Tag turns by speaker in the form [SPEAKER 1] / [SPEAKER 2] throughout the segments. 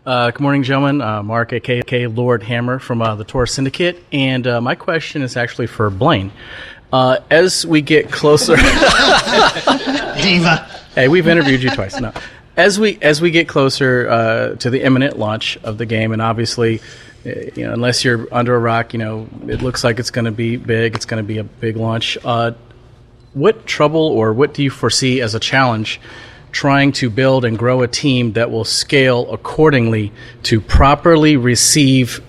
[SPEAKER 1] Good morning, gentlemen. Mark, a.k.a. Lord Hammer from the Tor Syndicate. And my question is actually for Blaine. As we get closer...
[SPEAKER 2] Diva.
[SPEAKER 1] Hey, we've interviewed you twice. No. As we get closer to the imminent launch of the game, and obviously, unless you're under a rock, it looks like it's going to be big. It's going to be a big launch. What trouble or what do you foresee as a challenge trying to build and grow a team that will scale accordingly to properly receive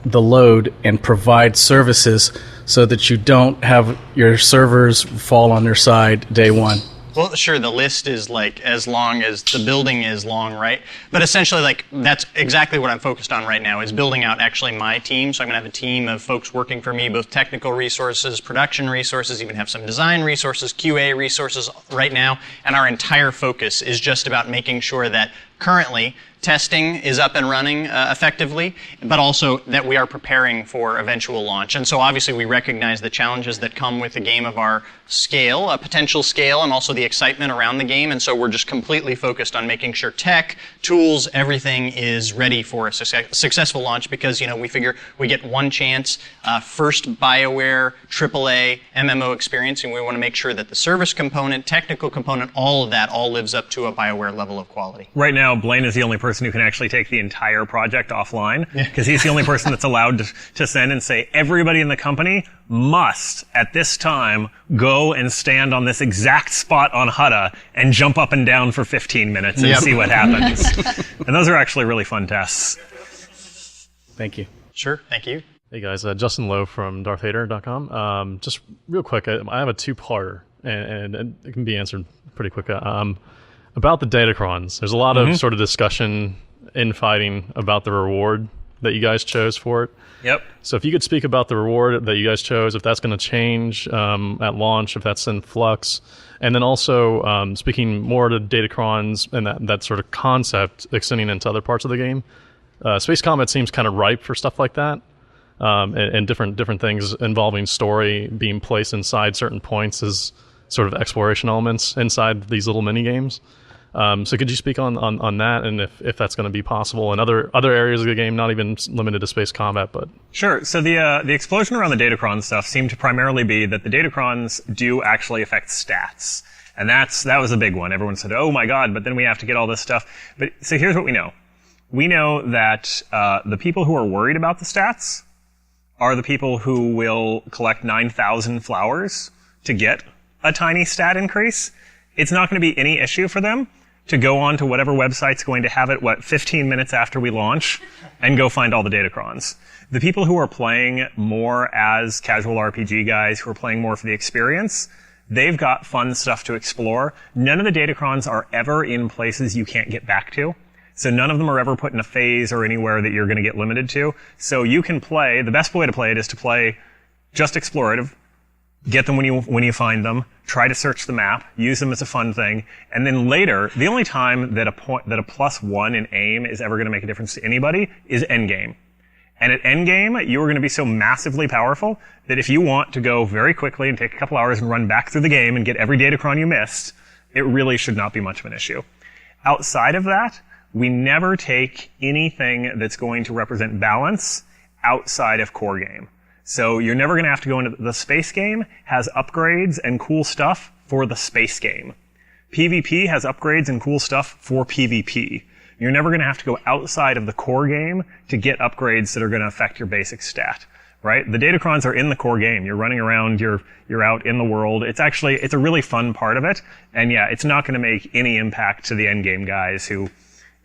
[SPEAKER 1] the load and provide services so that you don't have your servers fall on their side day one?
[SPEAKER 2] Well, sure, the list is as long as the building is long, right? But essentially, that's exactly what I'm focused on right now, is building out actually my team. So I'm going to have a team of folks working for me, both technical resources, production resources, even have some design resources, QA resources right now. And our entire focus is just about making sure that currently testing is up and running effectively, but also that we are preparing for eventual launch. And so obviously we recognize the challenges that come with a game of our scale, a potential scale, and also the excitement around the game. And so we're just completely focused on making sure tech, tools, everything is ready for a successful launch, because we figure we get one chance, first BioWare, AAA, MMO experience, and we want to make sure that the service component, technical component, all of that all lives up to a BioWare level of quality.
[SPEAKER 3] Right now, Blaine is the only person who can actually take the entire project offline, because he's the only person that's allowed to send and say, everybody in the company must, at this time, go and stand on this exact spot on Hutta and jump up and down for 15 minutes and see what happens. And those are actually really fun tests.
[SPEAKER 1] Thank you.
[SPEAKER 2] Sure, thank you.
[SPEAKER 4] Hey guys, Justin Lowe from DarthHater.com. Just real quick, I have a two-parter, and it can be answered pretty quick. About the Datacrons, there's a lot of sort of discussion, infighting about the reward that you guys chose for it.
[SPEAKER 3] Yep.
[SPEAKER 4] So if you could speak about the reward that you guys chose, if that's going to change at launch, if that's in flux, and then also speaking more to Datacrons and that sort of concept extending into other parts of the game. Space combat seems kind of ripe for stuff like that, and different things involving story being placed inside certain points as sort of exploration elements inside these little mini games. So could you speak on that, and if that's going to be possible in other areas of the game, not even limited to space combat, but...
[SPEAKER 3] Sure. So the explosion around the Datacron stuff seemed to primarily be that the Datacrons do actually affect stats. And that was a big one. Everyone said, oh my god, but then we have to get all this stuff. But so here's what we know. We know that the people who are worried about the stats are the people who will collect 9,000 flowers to get a tiny stat increase. It's not going to be any issue for them to go on to whatever website's going to have it, 15 minutes after we launch, and go find all the Datacrons. The people who are playing more as casual RPG guys, who are playing more for the experience, they've got fun stuff to explore. None of the Datacrons are ever in places you can't get back to. So none of them are ever put in a phase or anywhere that you're going to get limited to. So you can play, the best way to play it is to play just explorative, get them when you find them, try to search the map, use them as a fun thing, and then later, the only time that a +1 in aim is ever going to make a difference to anybody is endgame. And at endgame, you are going to be so massively powerful that if you want to go very quickly and take a couple hours and run back through the game and get every Datacron you missed, it really should not be much of an issue. Outside of that, we never take anything that's going to represent balance outside of core game. So you're never going to have to go into the space game has upgrades and cool stuff for the space game. PvP has upgrades and cool stuff for PvP. You're never going to have to go outside of the core game to get upgrades that are going to affect your basic stat, right? The Datacrons are in the core game. You're running around, you're out in the world. It's a really fun part of it. And yeah, it's not going to make any impact to the end game guys who,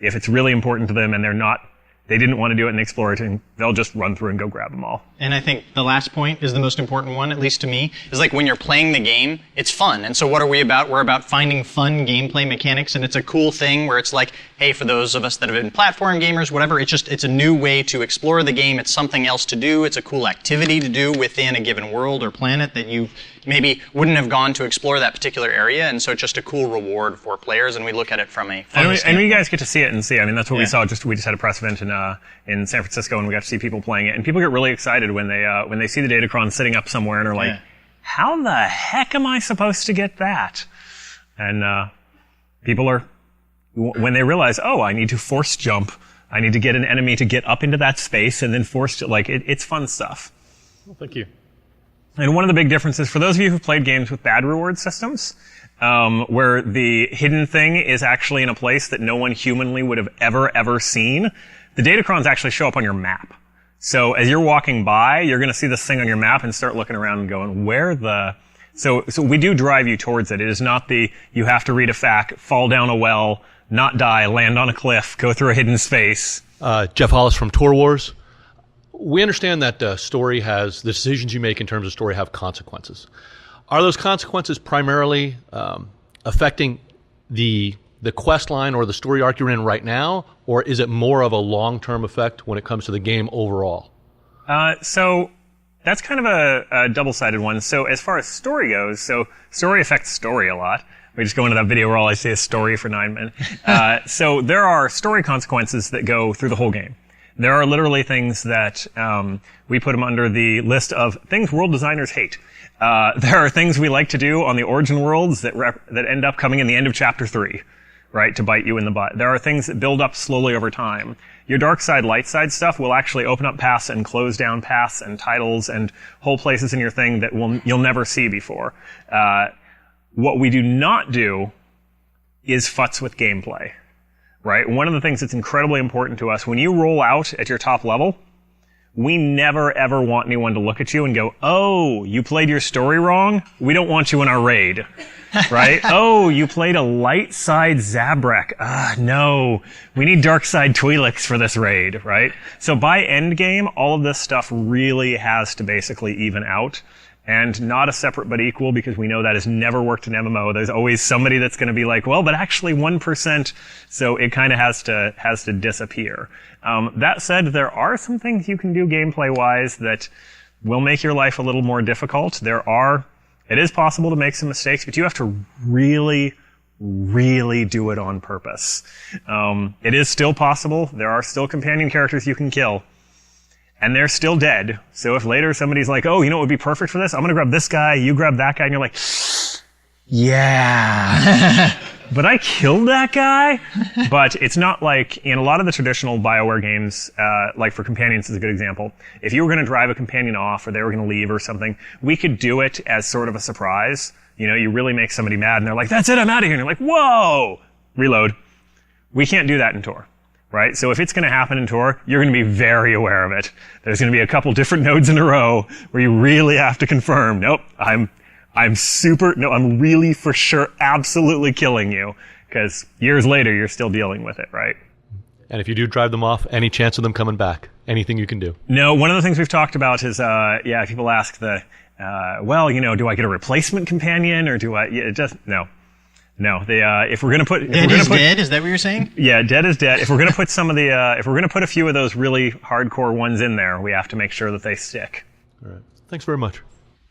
[SPEAKER 3] if it's really important to them and they didn't want to do it in exploration, they'll just run through and go grab them all.
[SPEAKER 2] And I think the last point is the most important one, at least to me, is when you're playing the game, it's fun. And so what are we about? We're about finding fun gameplay mechanics, and it's a cool thing where it's hey, for those of us that have been platform gamers, whatever, it's a new way to explore the game. It's something else to do. It's a cool activity to do within a given world or planet that you maybe wouldn't have gone to explore that particular area. And so it's just a cool reward for players, and we look at it from a fun standpoint.
[SPEAKER 3] And you guys get to see it and see. I mean, that's what we saw. We just had a press event in San Francisco, and we got to see people playing it. And people get really excited when they see the Datacron sitting up somewhere and are like, how the heck am I supposed to get that? And people are, when they realize, oh, I need to force jump I need to get an enemy to get up into that space and then force it. Like, it's fun stuff.
[SPEAKER 4] Well, thank you.
[SPEAKER 3] And one of the big differences, for those of you who've played games with bad reward systems, where the hidden thing is actually in a place that no one humanly would have ever seen, the datacrons actually show up on your map. So as you're walking by, you're going to see this thing on your map and start looking around and going, where the... So we do drive you towards it. It is not the, you have to read a fact, fall down a well, not die, land on a cliff, go through a hidden space.
[SPEAKER 5] Jeff Hollis from Tour Wars. We understand that the decisions you make in terms of story have consequences. Are those consequences primarily affecting the quest line or the story arc you're in right now, or is it more of a long-term effect when it comes to the game overall?
[SPEAKER 3] So that's kind of a double-sided one. So as far as story goes, so story affects story a lot. We just go into that video where all I say is story for 9 minutes. So there are story consequences that go through the whole game. There are literally things that we put them under the list of things world designers hate. There are things we like to do on the origin worlds that end up coming in the end of chapter 3, right, to bite you in the butt. There are things that build up slowly over time. Your dark side, light side stuff will actually open up paths and close down paths and titles and whole places in your thing that you'll never see before. What we do not do is futz with gameplay. Right? One of the things that's incredibly important to us, when you roll out at your top level, we never ever want anyone to look at you and go, oh, you played your story wrong? We don't want you in our raid. Right? Oh, you played a light side Zabrak. No. We need dark side Twi'leks for this raid, right? So by end game, all of this stuff really has to basically even out. And not a separate but equal, because we know that has never worked in MMO. There's always somebody that's going to be like, well, but actually 1%. So it kind of has to disappear. That said, there are some things you can do gameplay-wise that will make your life a little more difficult. It is possible to make some mistakes, but you have to really, really do it on purpose. It is still possible. There are still companion characters you can kill. And they're still dead. So if later somebody's like, oh, you know what would be perfect for this? I'm going to grab this guy, you grab that guy, and you're like, yeah. But I killed that guy? But it's not like, in a lot of the traditional BioWare games, like for companions is a good example. If you were going to drive a companion off or they were going to leave or something, we could do it as sort of a surprise. You know, you really make somebody mad and they're like, that's it, I'm out of here. And you're like, whoa! Reload. We can't do that in Tor. Right? So if it's going to happen in Tor, you're going to be very aware of it. There's going to be a couple different nodes in a row where you really have to confirm, nope, I'm really for sure absolutely killing you, because years later you're still dealing with it, right?
[SPEAKER 5] And if you do drive them off, any chance of them coming back? Anything you can do?
[SPEAKER 3] No, one of the things we've talked about is, people ask well, you know, do I get a replacement companion or do I, no. No, if we're going to put...
[SPEAKER 2] Dead is dead? Is that what you're saying?
[SPEAKER 3] Yeah, dead is dead. If we're going to put if we're going to put a few of those really hardcore ones in there, we have to make sure that they stick.
[SPEAKER 5] All right. Thanks very much.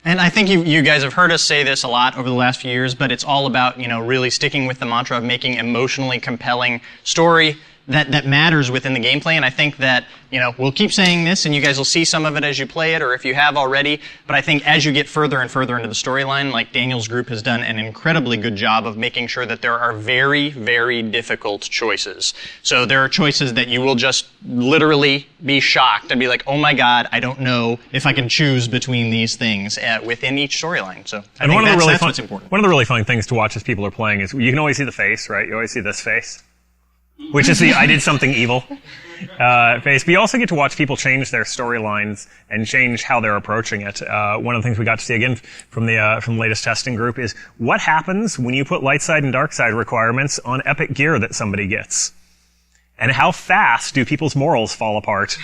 [SPEAKER 2] And I think you guys have heard us say this a lot over the last few years, but it's all about, you know, really sticking with the mantra of making emotionally compelling story that matters within the gameplay. And I think that, you know, we'll keep saying this, and you guys will see some of it as you play it, or if you have already. But I think as you get further and further into the storyline, like Daniel's group has done an incredibly good job of making sure that there are very, very difficult choices. So there are choices that you will just literally be shocked and be like, oh my God, I don't know if I can choose between these things within each storyline. So I think that's what's important.
[SPEAKER 3] One of the really fun things to watch as people are playing is you can always see the face, right? You always see this face, which is the I did something evil face. But you also get to watch people change their storylines and change how they're approaching it. One of the things we got to see again from the latest testing group is what happens when you put light side and dark side requirements on epic gear that somebody gets. And how fast do people's morals fall apart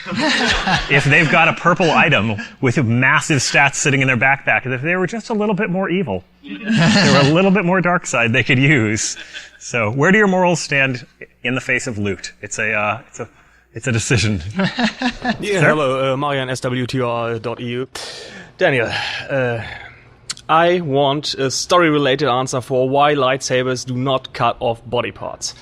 [SPEAKER 3] if they've got a purple item with massive stats sitting in their backpack, as if they were just a little bit more evil. They were a little bit more dark side they could use. So where do your morals stand in the face of loot? It's a decision.
[SPEAKER 6] Yeah, hello, Marian, swtr.eu. Daniel, I want a story-related answer for why lightsabers do not cut off body parts.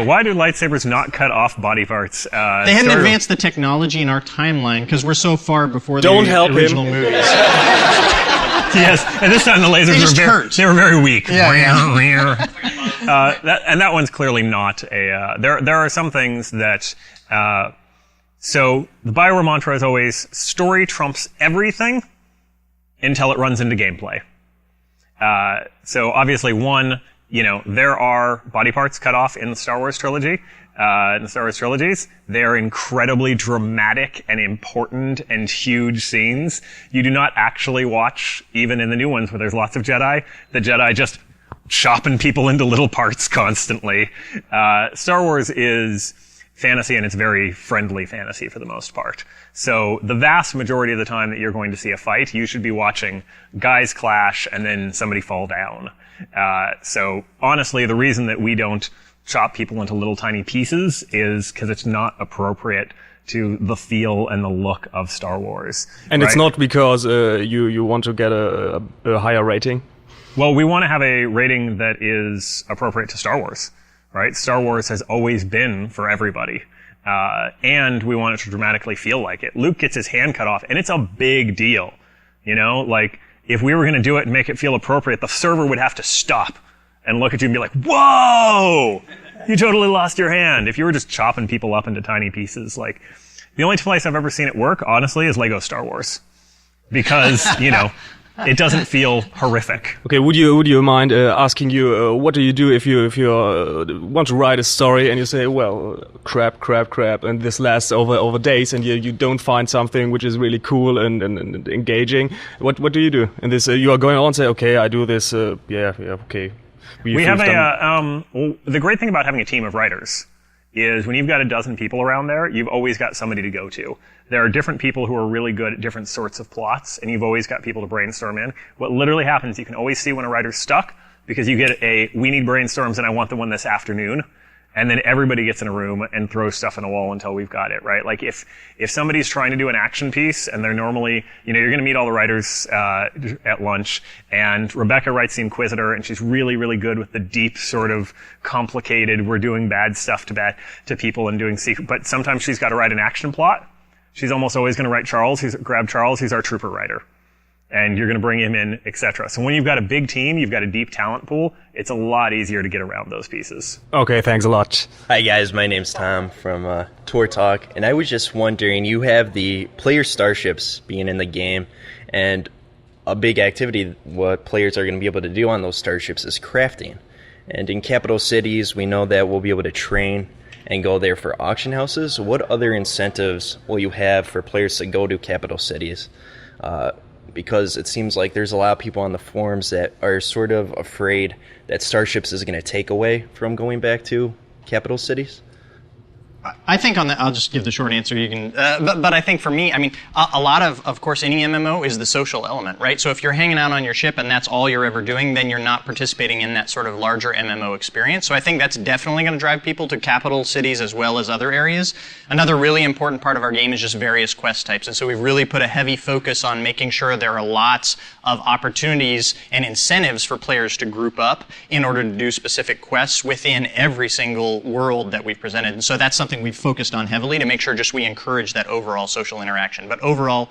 [SPEAKER 3] Why do lightsabers not cut off body parts?
[SPEAKER 2] They hadn't advanced the technology in our timeline because we're so far before the original movies.
[SPEAKER 3] Yes, and this time the lasers were very weak.
[SPEAKER 2] Yeah.
[SPEAKER 3] that one's clearly not a. There are some things that. So the Bioware mantra is always story trumps everything until it runs into gameplay. So obviously, there are body parts cut off in the Star Wars trilogy. In the Star Wars trilogies, they're incredibly dramatic and important and huge scenes. You do not actually watch, even in the new ones where there's lots of Jedi, the Jedi just chopping people into little parts constantly. Star Wars is fantasy, and it's very friendly fantasy for the most part. So the vast majority of the time that you're going to see a fight, you should be watching guys clash and then somebody fall down. So honestly, the reason that we don't chop people into little tiny pieces is because it's not appropriate to the feel and the look of Star Wars.
[SPEAKER 6] And
[SPEAKER 3] right?
[SPEAKER 6] it's not because you want to get a higher rating?
[SPEAKER 3] Well, we want to have a rating that is appropriate to Star Wars. Right? Star Wars has always been for everybody. And we want it to dramatically feel like it. Luke gets his hand cut off, and it's a big deal. If we were going to do it and make it feel appropriate, the server would have to stop and look at you and be like, whoa! You totally lost your hand. If you were just chopping people up into tiny pieces, the only place I've ever seen it work, honestly, is Lego Star Wars. Because, it doesn't feel horrific.
[SPEAKER 6] Okay, would you mind asking you what do you do if you want to write a story and you say, well, crap, and this lasts over days and you don't find something which is really cool and engaging? What do you do? And this you are going on and say, okay, I do this. Okay.
[SPEAKER 3] We have the great thing about having a team of writers is when you've got a dozen people around there, you've always got somebody to go to. There are different people who are really good at different sorts of plots, and you've always got people to brainstorm in. What literally happens, you can always see when a writer's stuck, because you get we need brainstorms and I want the one this afternoon, and then everybody gets in a room and throws stuff in a wall until we've got it, right? If somebody's trying to do an action piece, and they're normally, you're gonna meet all the writers at lunch, and Rebecca writes The Inquisitor, and she's really, really good with the deep, sort of complicated, we're doing bad stuff to people and doing secret, but sometimes she's gotta write an action plot. She's almost always gonna write grab Charles, who's our trooper writer. And you're going to bring him in, etc. So when you've got a big team, you've got a deep talent pool, it's a lot easier to get around those pieces.
[SPEAKER 6] Okay, thanks a lot.
[SPEAKER 7] Hi guys, my name's Tom from Tour Talk, and I was just wondering, you have the player starships being in the game, and a big activity what players are going to be able to do on those starships is crafting. And in capital cities, we know that we'll be able to train and go there for auction houses. What other incentives will you have for players to go to capital cities? Because it seems like there's a lot of people on the forums that are sort of afraid that Starships is going to take away from going back to capital cities.
[SPEAKER 2] I think on that, I'll just give the short answer. You can, but I think for me, a lot of course, any MMO is the social element, right? So if you're hanging out on your ship and that's all you're ever doing, then you're not participating in that sort of larger MMO experience. So I think that's definitely going to drive people to capital cities as well as other areas. Another really important part of our game is just various quest types, and so we've really put a heavy focus on making sure there are lots of opportunities and incentives for players to group up in order to do specific quests within every single world that we've presented. And so that's something we've focused on heavily to make sure just we encourage that overall social interaction. But overall,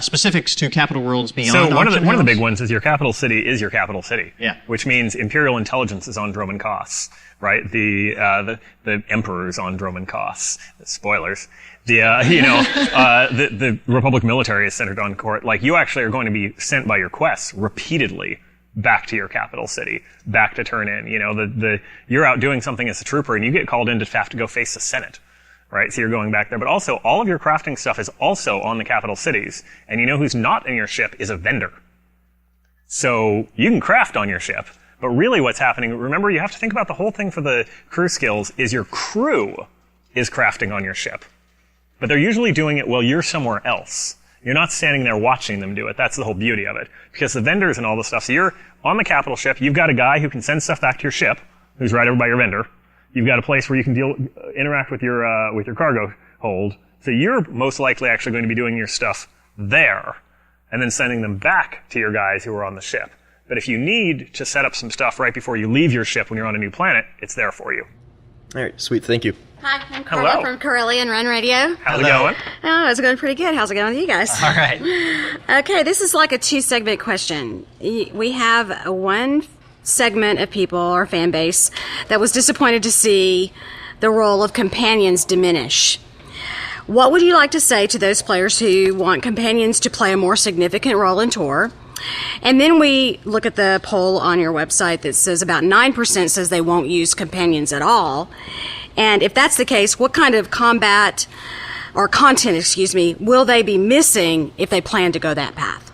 [SPEAKER 2] specifics to capital worlds beyond.
[SPEAKER 3] So one of the big ones is your capital city is your capital city.
[SPEAKER 2] Yeah.
[SPEAKER 3] Which means Imperial intelligence is on Droman Kos, right? The Emperor's on Droman Kos. Spoilers. The Republic military is centered on Court. You actually are going to be sent by your quests repeatedly back to your capital city, back to turn in. You're out doing something as a trooper and you get called in to have to go face the Senate, right? So you're going back there. But also, all of your crafting stuff is also on the capital cities. And who's not in your ship is a vendor. So you can craft on your ship, but really what's happening, remember, you have to think about the whole thing for the crew skills is your crew is crafting on your ship. But they're usually doing it while you're somewhere else. You're not standing there watching them do it. That's the whole beauty of it. Because the vendors and all the stuff, so you're on the capital ship, you've got a guy who can send stuff back to your ship, who's right over by your vendor. You've got a place where you can interact with your cargo hold. So you're most likely actually going to be doing your stuff there, and then sending them back to your guys who are on the ship. But if you need to set up some stuff right before you leave your ship when you're on a new planet, it's there for you.
[SPEAKER 7] All right, sweet, thank you.
[SPEAKER 8] Hi, I'm Carla from Corellian Run Radio.
[SPEAKER 3] How's it going?
[SPEAKER 8] Oh, it's going pretty good. How's it going with you guys?
[SPEAKER 2] All right.
[SPEAKER 8] Okay, this is like a 2-segment question. We have one segment of people or fan base that was disappointed to see the role of companions diminish. What would you like to say to those players who want companions to play a more significant role in Tour? And then we look at the poll on your website that says about 9% says they won't use companions at all. And if that's the case, what kind of combat or content, will they be missing if they plan to go that path?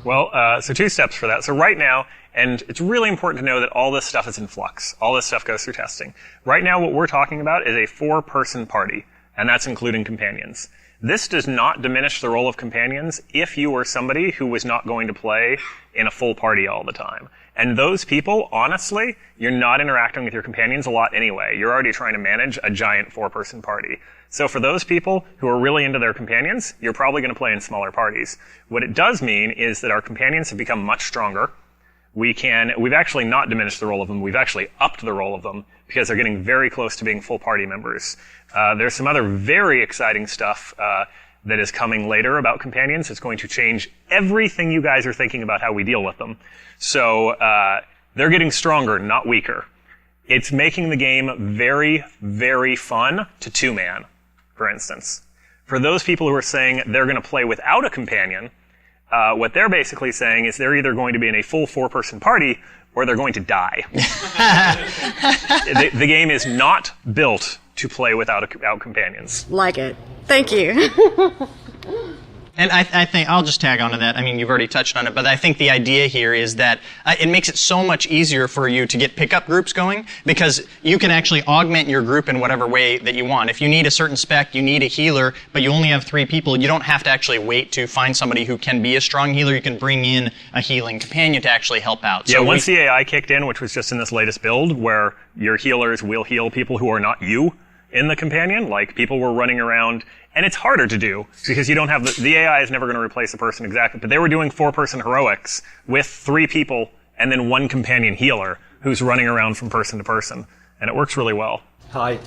[SPEAKER 3] Well, so 2 steps for that. So right now, and it's really important to know that all this stuff is in flux. All this stuff goes through testing. Right now, what we're talking about is a 4-person party, and that's including companions. This does not diminish the role of companions if you were somebody who was not going to play in a full party all the time. And those people, honestly, you're not interacting with your companions a lot anyway. You're already trying to manage a giant 4-person party. So for those people who are really into their companions, you're probably going to play in smaller parties. What it does mean is that our companions have become much stronger. We've actually not diminished the role of them. We've actually upped the role of them because they're getting very close to being full party members. There's some other very exciting stuff that is coming later about companions. It's going to change everything you guys are thinking about how we deal with them. So they're getting stronger, not weaker. It's making the game very, very fun to 2-man, for instance. For those people who are saying they're going to play without a companion, what they're basically saying is they're either going to be in a full 4-person party or they're going to die. The game is not built to play without companions.
[SPEAKER 8] Like it. Thank you.
[SPEAKER 2] And I think I'll just tag onto that. I mean, you've already touched on it, but I think the idea here is that it makes it so much easier for you to get pickup groups going because you can actually augment your group in whatever way that you want. If you need a certain spec, you need a healer, but you only have 3 people, you don't have to actually wait to find somebody who can be a strong healer. You can bring in a healing companion to actually help out.
[SPEAKER 3] Yeah, once the AI kicked in, which was just in this latest build, where your healers will heal people who are not you in the companion, like people were running around. And it's harder to do because you don't have the AI is never going to replace a person exactly. But they were doing 4-person heroics with 3 people and then 1 companion healer who's running around from person to person. And it works really well.
[SPEAKER 9] Hi,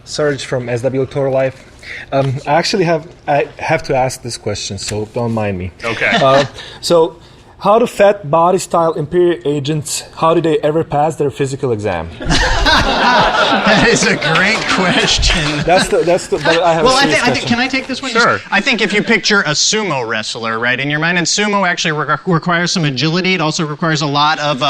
[SPEAKER 9] Serge from SW Tour Life. I have to ask this question, so don't mind me.
[SPEAKER 3] Okay.
[SPEAKER 9] So, how do fat body style Imperial agents, how do they ever pass their physical exam?
[SPEAKER 2] That is a great question.
[SPEAKER 9] But I have
[SPEAKER 2] I think, can I take this one?
[SPEAKER 3] Sure.
[SPEAKER 2] I think if you picture a sumo wrestler, right, in your mind, and sumo actually requires some agility. It also requires a lot of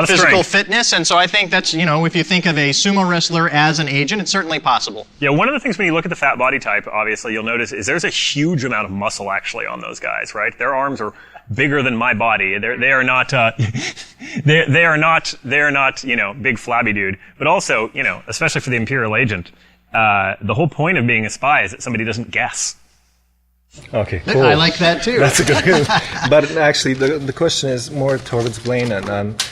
[SPEAKER 2] physical
[SPEAKER 3] strength.
[SPEAKER 2] fitness. And so I think that's, if you think of a sumo wrestler as an agent, it's certainly possible.
[SPEAKER 3] Yeah, one of the things when you look at the fat body type, obviously, you'll notice is there's a huge amount of muscle actually on those guys, right? Their arms are bigger than my body. They are not big flabby dude. But also, especially for the Imperial agent, the whole point of being a spy is that somebody doesn't guess.
[SPEAKER 9] Okay, cool.
[SPEAKER 2] I like that too.
[SPEAKER 9] That's a good. But actually, the question is more towards Blaine, and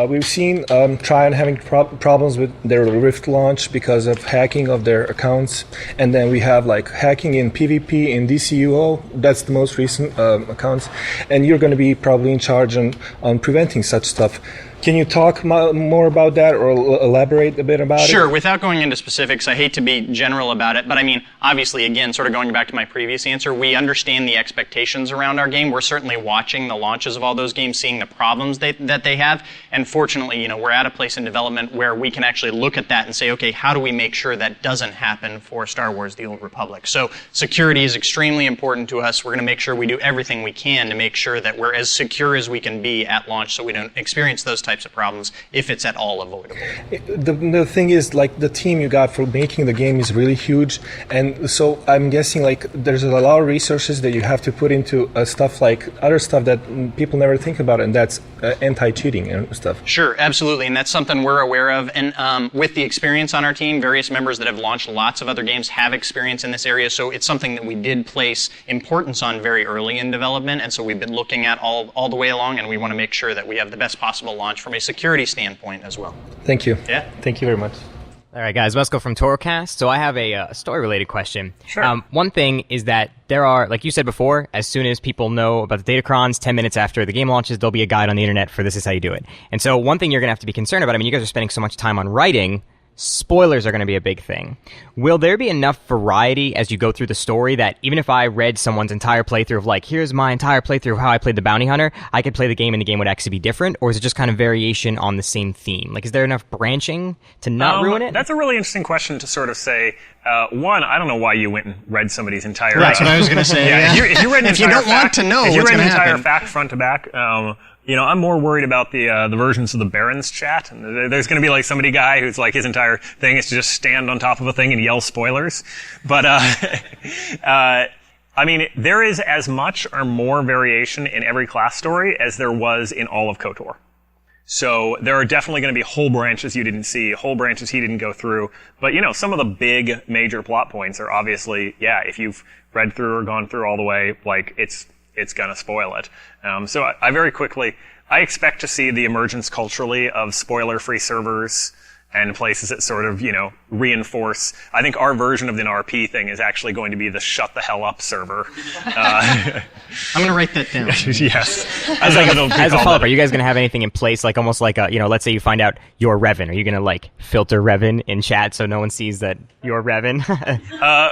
[SPEAKER 9] we've seen Trion having problems with their Rift launch because of hacking of their accounts, and then we have hacking in PvP in DCUO. That's the most recent accounts, and you're going to be probably in charge on preventing such stuff. Can you talk more about that or elaborate a bit about it?
[SPEAKER 2] Sure. Without going into specifics, I hate to be general about it, but I mean, obviously, again, sort of going back to my previous answer, we understand the expectations around our game. We're certainly watching the launches of all those games, seeing the problems that they have, and fortunately, we're at a place in development where we can actually look at that and say, okay, how do we make sure that doesn't happen for Star Wars: The Old Republic? So security is extremely important to us. We're going to make sure we do everything we can to make sure that we're as secure as we can be at launch so we don't experience those types of problems if it's at all avoidable.
[SPEAKER 9] The thing is, the team you got for making the game is really huge, and so I'm guessing there's a lot of resources that you have to put into stuff other stuff that people never think about, and that's anti-cheating and stuff.
[SPEAKER 2] Sure, absolutely, and that's something we're aware of, and with the experience on our team, various members that have launched lots of other games have experience in this area, so it's something that we did place importance on very early in development, and so we've been looking at all the way along, and we want to make sure that we have the best possible launch from a security standpoint as well.
[SPEAKER 9] Thank you.
[SPEAKER 2] Yeah.
[SPEAKER 9] Thank you very much.
[SPEAKER 10] All right, guys, Wesco from Torocast. So I have a story-related question.
[SPEAKER 3] Sure.
[SPEAKER 10] One thing is that there are, like you said before, as soon as people know about the datacrons, 10 minutes after the game launches, there'll be a guide on the internet for this is how you do it. And so one thing you're going to have to be concerned about, I mean, you guys are spending so much time on writing spoilers are going to be a big thing. Will there be enough variety as you go through the story that even if I read someone's entire playthrough of like, here's my entire playthrough of how I played the bounty hunter, I could play the game and the game would actually be different? Or is it just kind of variation on the same theme? Like, is there enough branching to not ruin it?
[SPEAKER 3] That's a really interesting question to sort of say. One, I don't know why you went and read somebody's entire...
[SPEAKER 2] That's what I was going to say.
[SPEAKER 3] Yeah, if you read an
[SPEAKER 2] if you don't want to know
[SPEAKER 3] if you
[SPEAKER 2] what's
[SPEAKER 3] read
[SPEAKER 2] going
[SPEAKER 3] an
[SPEAKER 2] to
[SPEAKER 3] entire
[SPEAKER 2] happen.
[SPEAKER 3] fact front to back, I'm more worried about the versions of the Barons chat. And there's going to be like somebody guy who's like his entire thing is to just stand on top of a thing and yell spoilers. But I mean, there is as much or more variation in every class story as there was in all of KOTOR. So there are definitely going to be whole branches you didn't see, whole branches he didn't go through. But, some of the big major plot points are obviously, if you've read through or gone through all the way, like, it's going to spoil it. So I very quickly, I expect to see the emergence culturally of spoiler-free servers and places that sort of, reinforce. I think our version of the RP thing is actually going to be the shut the hell up server.
[SPEAKER 2] I'm going to write that down.
[SPEAKER 3] Yes.
[SPEAKER 10] As a follow-up, are you guys going to have anything in place, like almost like a, let's say you find out you're Revan. Are you going to like filter Revan in chat so no one sees that you're Revan?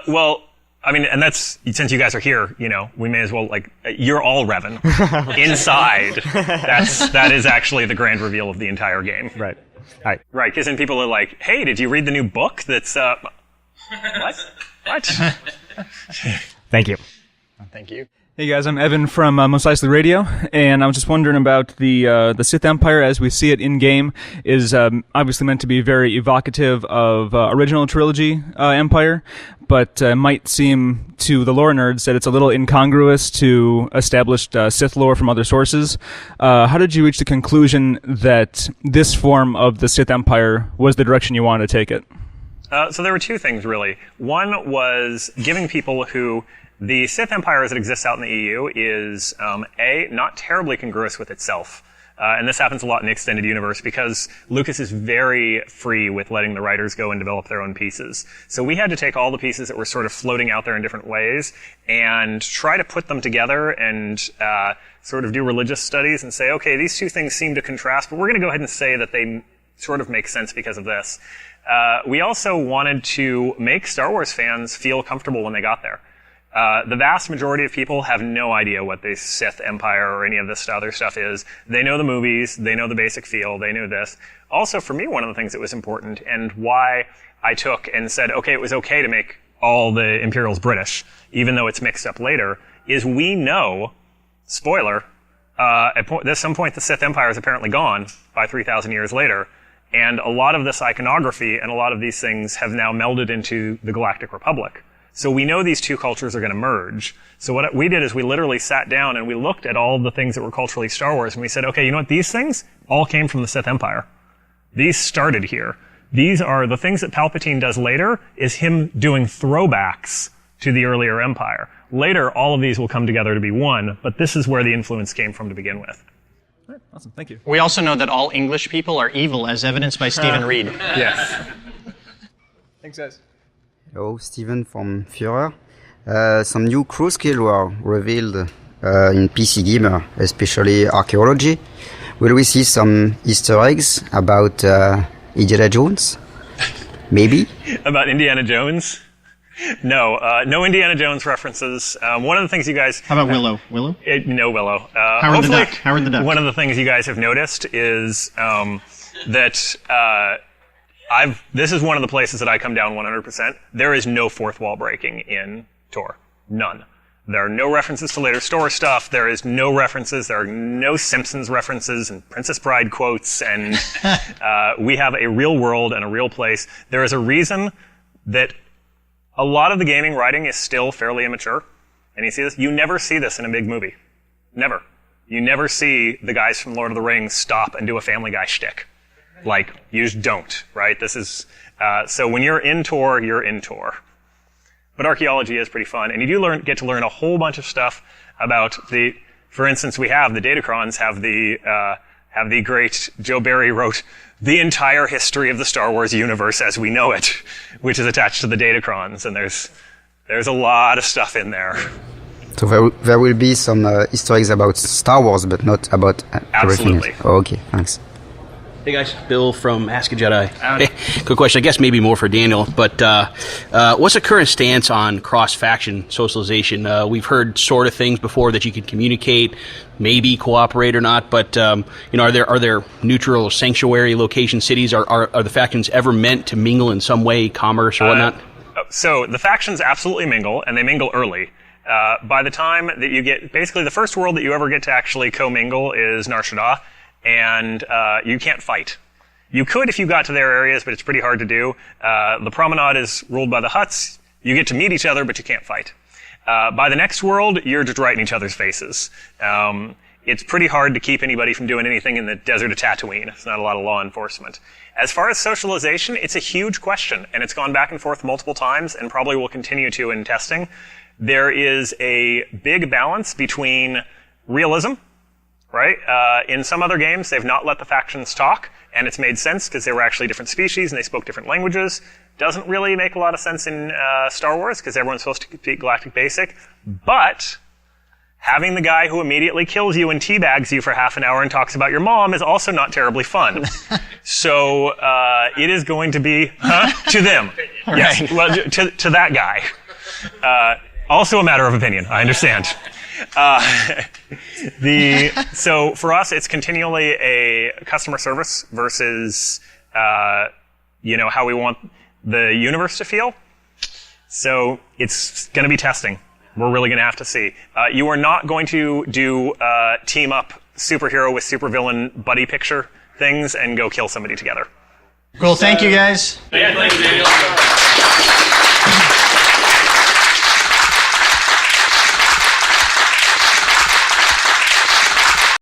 [SPEAKER 3] Well, I mean, and that's, since you guys are here, we may as well, like, you're all Revan. Inside, that is actually the grand reveal of the entire game.
[SPEAKER 10] Right. All right.
[SPEAKER 3] Right, because then people are like, hey, did you read the new book that's, what? What?
[SPEAKER 10] Thank you.
[SPEAKER 2] Thank you.
[SPEAKER 11] Hey guys, I'm Evan from Mos Eisley Radio, and I was just wondering about the Sith Empire as we see it in game is obviously meant to be very evocative of original trilogy Empire, but might seem to the lore nerds that it's a little incongruous to established Sith lore from other sources. How did you reach the conclusion that this form of the Sith Empire was the direction you wanted to take it?
[SPEAKER 3] So there were two things, really. One was giving people who... The Sith Empire as it exists out in the EU is, not terribly congruous with itself. And this happens a lot in the extended universe because Lucas is very free with letting the writers go and develop their own pieces. So we had to take all the pieces that were sort of floating out there in different ways and try to put them together and sort of do religious studies and say, okay, these two things seem to contrast, but we're going to go ahead and say that they sort of make sense because of this. We also wanted to make Star Wars fans feel comfortable when they got there. The vast majority of people have no idea what the Sith Empire or any of this other stuff is. They know the movies, they know the basic feel, they know this. Also, for me, one of the things that was important and wwhy I took and said, okay, it was okay to make all the Imperials British, even though it's mixed up later, is we know, spoiler, at some point the Sith Empire is apparently gone by 3,000 years later, and a lot of this iconography and a lot of these things have now melded into the Galactic Republic. So we know these two cultures are going to merge. So what we did is we literally sat down and we looked at all the things that were culturally Star Wars and we said, okay, you know what? These things all came from the Sith Empire. These started here. These are the things that Palpatine does later is him doing throwbacks to the earlier Empire. Later, all of these will come together to be one, but this is where the influence came from to begin with.
[SPEAKER 11] All right, awesome, thank you.
[SPEAKER 2] We also know that all English people are evil, as evidenced by Stephen Reed.
[SPEAKER 3] Yes.
[SPEAKER 11] Thanks, guys.
[SPEAKER 12] Hello, Steven from Führer. Some new crew skills were revealed in PC Gamer, especially archaeology. Will we see some Easter eggs about Indiana Jones? Maybe?
[SPEAKER 3] About Indiana Jones? No, no Indiana Jones references. One of the things you guys...
[SPEAKER 2] How about Willow? Willow?
[SPEAKER 3] No Willow.
[SPEAKER 2] Howard the Duck. Howard the Duck.
[SPEAKER 3] One of the things you guys have noticed is that... this is one of the places that I come down 100%. There is no fourth wall breaking in Tor. None. There are no references to later Star Wars stuff. There is no references. There are no Simpsons references and Princess Bride quotes. And we have a real world and a real place. There is a reason that a lot of the gaming writing is still fairly immature. And you see this? You never see this in a big movie. Never. You never see the guys from Lord of the Rings stop and do a Family Guy shtick. Like, you just don't, right? This is, so when you're in Tor, you're in Tor. But archaeology is pretty fun, and you do get to learn a whole bunch of stuff about for instance, the Datacrons have the great, Joe Barry wrote the entire history of the Star Wars universe as we know it, which is attached to the Datacrons, and there's a lot of stuff in there.
[SPEAKER 12] So there will be some Easter eggs about Star Wars, but not about everything.
[SPEAKER 3] Absolutely.
[SPEAKER 12] Oh, okay, thanks.
[SPEAKER 13] Hey guys, Bill from Ask a Jedi. Hey, quick question, I guess maybe more for Daniel, but what's the current stance on cross-faction socialization? We've heard sort of things before that you can communicate, maybe cooperate or not, but are there neutral sanctuary location cities? Are the factions ever meant to mingle in some way, commerce or whatnot?
[SPEAKER 3] So the factions absolutely mingle, and they mingle early. By the time that you get, basically the first world that you ever get to actually commingle is Nar Shaddaa. And you can't fight. You could if you got to their areas, but it's pretty hard to do. The promenade is ruled by the Hutts. You get to meet each other, but you can't fight. By the next world, you're just right in each other's faces. It's pretty hard to keep anybody from doing anything in the desert of Tatooine. It's not a lot of law enforcement. As far as socialization, it's a huge question, and it's gone back and forth multiple times, and probably will continue to in testing. There is a big balance between realism, right? In some other games, they've not let the factions talk, and it's made sense because they were actually different species and they spoke different languages. Doesn't really make a lot of sense in Star Wars because everyone's supposed to speak Galactic Basic. But having the guy who immediately kills you and teabags you for half an hour and talks about your mom is also not terribly fun. So it is going to be to them. Yes, right. Well, to that guy. Also a matter of opinion. I understand. So for us, it's continually a customer service versus, how we want the universe to feel. So it's going to be testing. We're really going to have to see. You are not going to do team up superhero with supervillain buddy picture things and go kill somebody together.
[SPEAKER 2] Cool. Thank you, guys.
[SPEAKER 3] Yeah, thank you, Daniel.